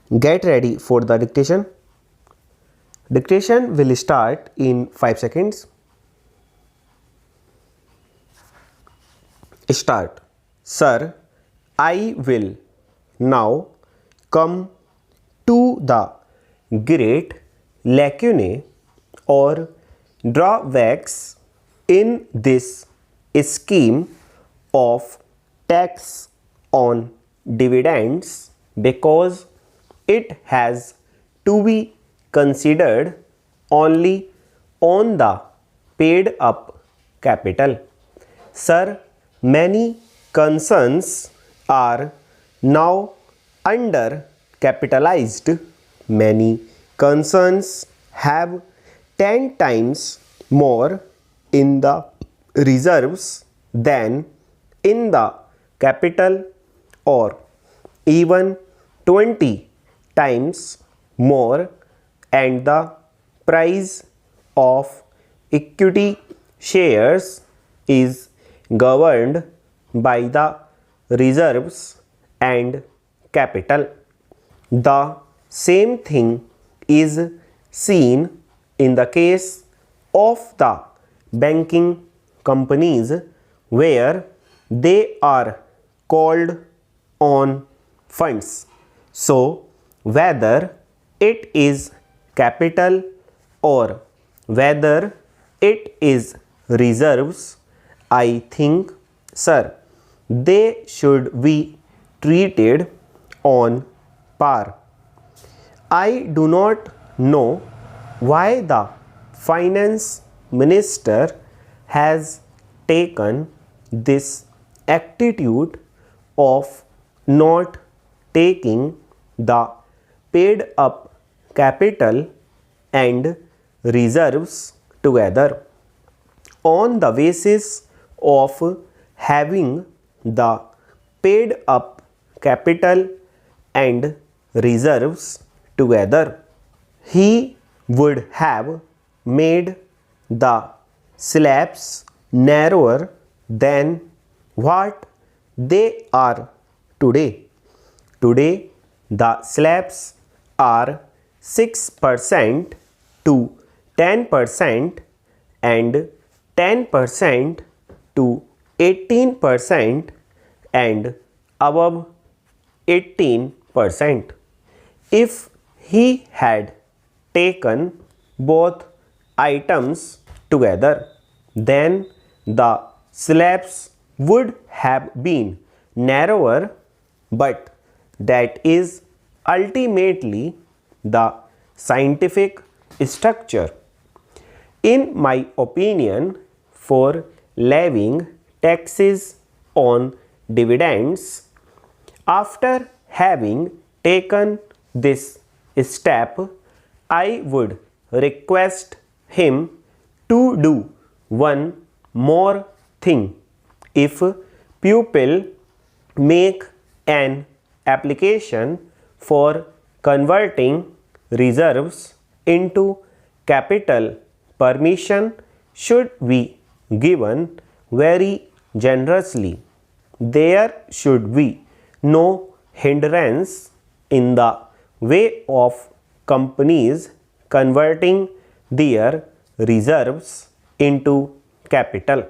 Get ready for the dictation. Dictation will start in 5 seconds. Start. Sir, I will now come to the great lacunae or drawbacks in this scheme of tax on dividends because it has to be considered only on the paid up capital. Sir, many concerns are now under capitalized. Many concerns have 10 times more in the reserves than in the capital, or even 20 times more, and the price of equity shares is governed by the reserves and capital. The same thing is seen in the case of the banking companies, where they are called on funds. So, whether it is capital or whether it is reserves, I think, sir, they should be treated on par. I do not know why the finance minister has taken this attitude of not taking the paid up capital and reserves together on the basis of having the paid up capital and reserves together. He would have made the slabs narrower than what they are today. Today, the slabs are 6% to 10% and 10% to 18% and above 18%. If he had taken both items together, then the slabs would have been narrower, but that is ultimately the scientific structure. In my opinion, for levying taxes on dividends, after having taken this step, I would request him to do one more thing. If pupil make an application for converting reserves into capital, permission should be given very generously. There should be no hindrance in the way of companies converting their reserves into capital.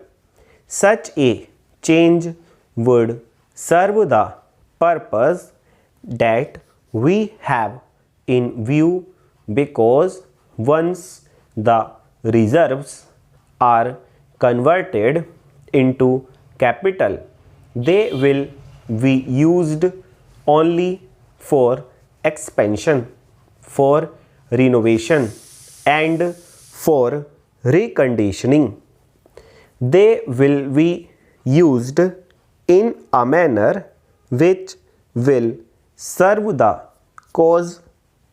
Such a change would serve the purpose that we have in view, because once the reserves are converted into capital, they will be used only for expansion, for renovation and for reconditioning. They will be used in a manner which will serve the cause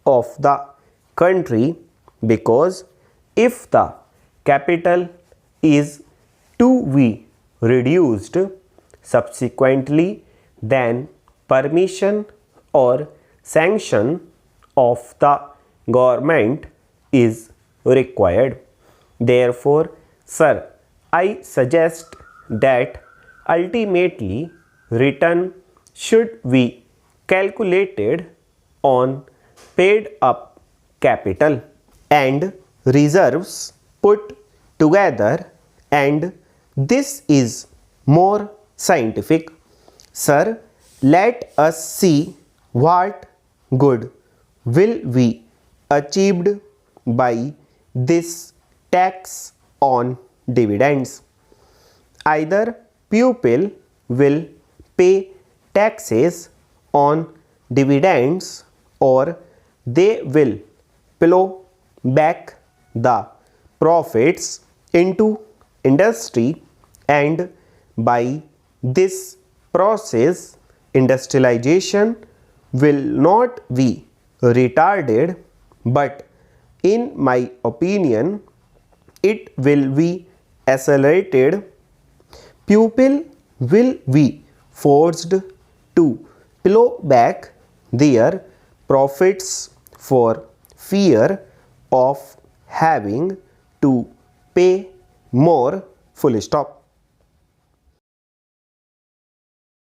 of the country, because if the capital is to be reduced subsequently, then permission or sanction of the government is required. Therefore, sir, I suggest that ultimately return should be calculated on paid up capital and reserves put together, and this is more scientific. Sir, let us see what good will be achieved by this tax on dividends. Either pupil will pay taxes on dividends, or they will plow back the profits into industry, and by this process industrialization will not be retarded, but in my opinion it will be accelerated. Pupil will be forced to plow back their profits for fear of having to pay more. Full stop.